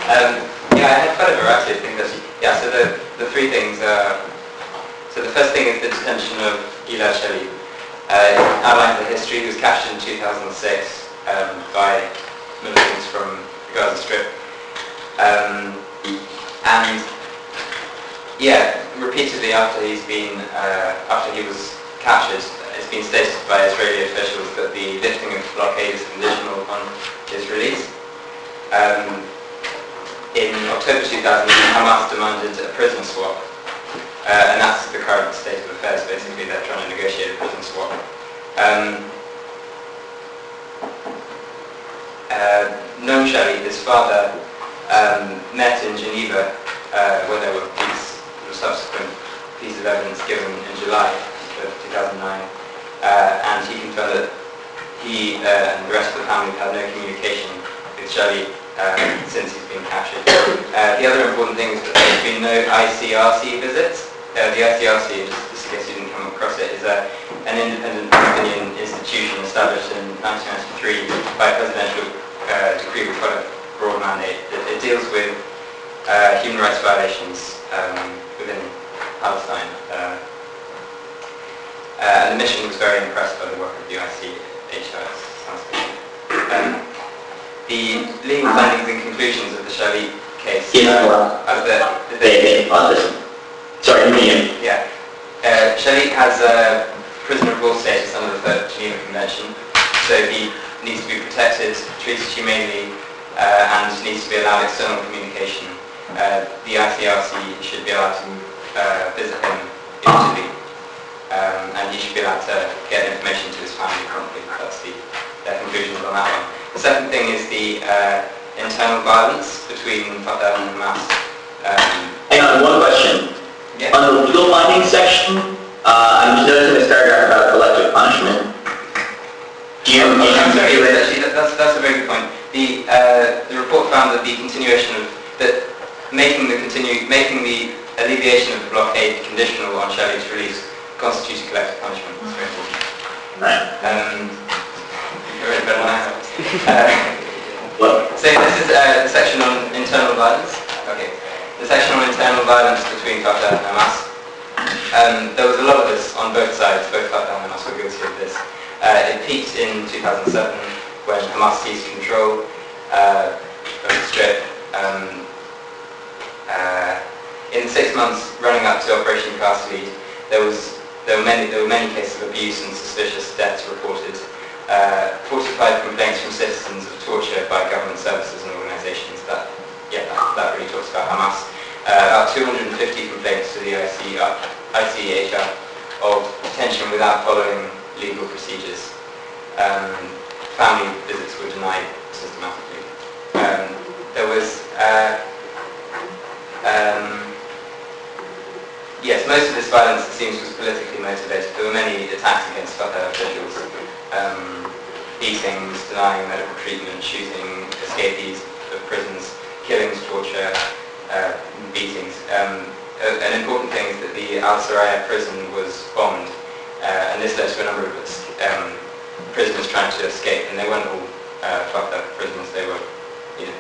Yeah, I had quite a variety of things actually. Yeah, so the three things. So the first thing is the detention of Gilad Shalit. It outlines the history. He was captured in 2006 by militants from the Gaza Strip. And yeah, repeatedly after he was captured, it's been stated by Israeli officials that the lifting of blockade is conditional on his release. In October 2000, Hamas demanded a prison swap, and that's the current state of affairs. Basically, they're trying to negotiate a prison swap. Noam Shalit, his father, met in Geneva, where there were subsequent pieces of evidence given in July of 2009, and he confirmed that he and the rest of the family had no communication with Shalit since he's been captured. The other important thing is that there's been no IPRG visits. The IPRG, just in case you didn't come across it, is an independent Palestinian institution established in 1993 by presidential decree with quite a broad mandate. It deals with human rights violations within Palestine. And the mission was very impressed by the work of the IPRG. The legal findings and conclusions of the Shalit case. Sorry, me. Yeah. Shalit has a prisoner of war status under the Third Geneva Convention, so he needs to be protected, treated humanely, and needs to be allowed external communication. The IPRG should be allowed to visit him immediately, and he should be allowed to get information to his family promptly. That's their conclusions on that one. The second thing is the internal violence between Fatah and Hamas. Hang on, one question. Yeah. On the legal findings section, I'm just noticing this paragraph about collective punishment. I'm sorry, actually, that's a very good point. The report found that the continuation of making the alleviation of the blockade conditional on Shalit's release constitutes a collective punishment. That's very important. Right. I read better than I have. So this is the section on internal violence. Okay. The section on internal violence between Fatah and Hamas. There was a lot of this on both sides. Both Fatah and Hamas were guilty of this. It peaked in 2007 when Hamas seized control of the Strip. In the 6 months running up to Operation Lead, there were many cases of abuse and suspicious deaths reported. 45 complaints from citizens of torture by government services and organisations. That really talks about Hamas. About 250 complaints to the ICHR of detention without following legal procedures. Family visits were denied systematically. There was yes, most of this violence, it seems, was politically motivated. There were many attacks against Fatah officials. Beatings, denying medical treatment, shooting escapees of prisons, killings, torture, beatings. An important thing is that the Al-Saraya prison was bombed, and this led to a number of prisoners trying to escape, and they weren't all Fatah prisoners. They were,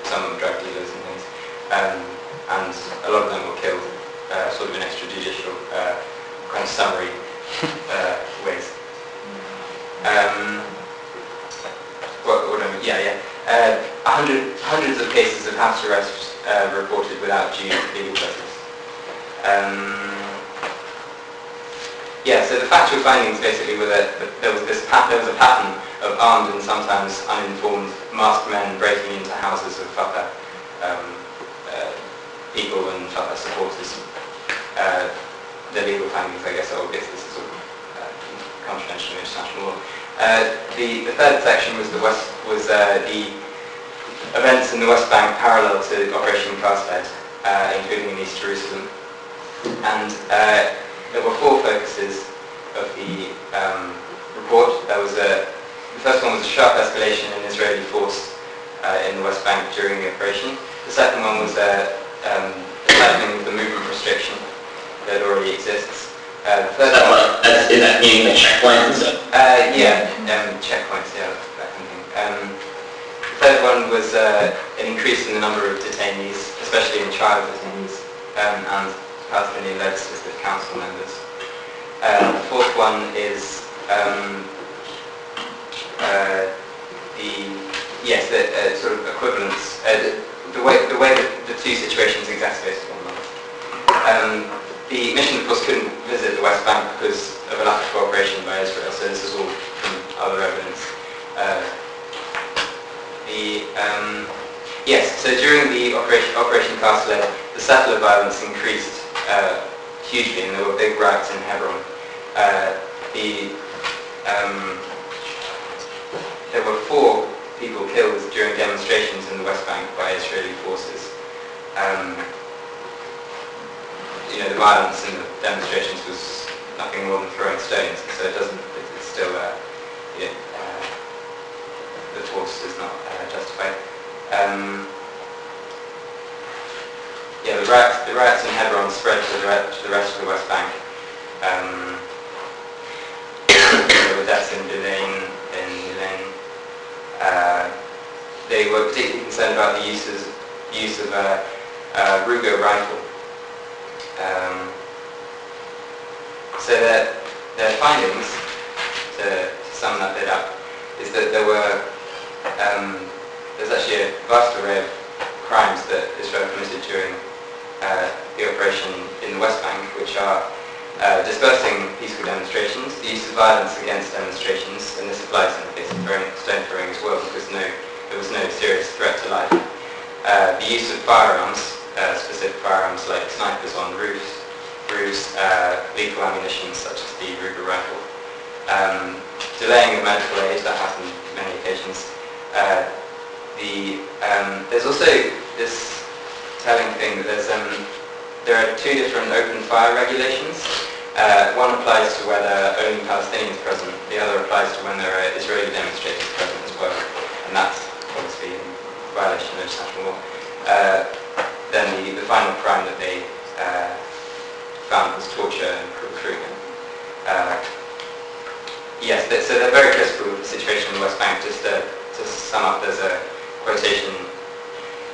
some of them drug dealers and things, and a lot of them were killed, sort of in extrajudicial, kind of summary ways. Hundreds of cases of house arrest reported without due legal process. So the factual findings basically were that there was a pattern of armed and sometimes uninformed masked men breaking into houses of Fatah people and Fatah supporters. The legal findings, I guess, are obvious. This is all confidential international law. The third section was the events in the West Bank parallel to Operation Lead, including in East Jerusalem. And there were 4 focuses of the report. The first one was a sharp escalation in Israeli force in the West Bank during the operation. The second one was tightening of the movement restriction that already exists. The third one... Is that meaning the checkpoints and stuff? Checkpoints, that kind of thing. The third one was an increase in the number of detainees trial detainees and Palestinian Legislative Council members. The fourth one is the sort of equivalence, the way that the two situations exacerbated one another. The mission, of course, couldn't visit the West Bank because of a lack of cooperation by Israel, so this is all from other evidence. So during the Operation Cast Lead, the settler violence increased hugely, and there were big riots in Hebron. There were 4 people killed during demonstrations in the West Bank by Israeli forces. The violence in the demonstrations was nothing more than throwing stones, so it's still, the force is not justified. The riots in Hebron spread to the rest of the West Bank. There were deaths in Detention. They were particularly concerned about the use of a Ruger rifle. So their findings, to sum that bit up, is that there's actually a vast array of crimes that Israel committed during the operation in the West Bank, which are dispersing peaceful demonstrations, the use of violence against demonstrations, and this applies in the case of stone throwing as well, because there was no serious threat to life. The use of firearms, specific firearms like snipers on roofs, lethal ammunition such as the Ruger rifle. Delaying of medical aid, that happened many occasions. There's also this telling thing that there are 2 different open fire regulations. One applies to where there are only Palestinians present, the other applies to when there are Israeli demonstrators present as well, and that's obviously in violation of international law. Then the final crime that they found was torture and recruitment. So they're very critical of the situation in the West Bank. Just to sum up, there's a quotation,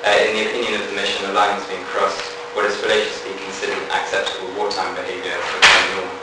in the opinion of the mission, a line has been crossed. What is fallaciously considered acceptable wartime behaviour became normal.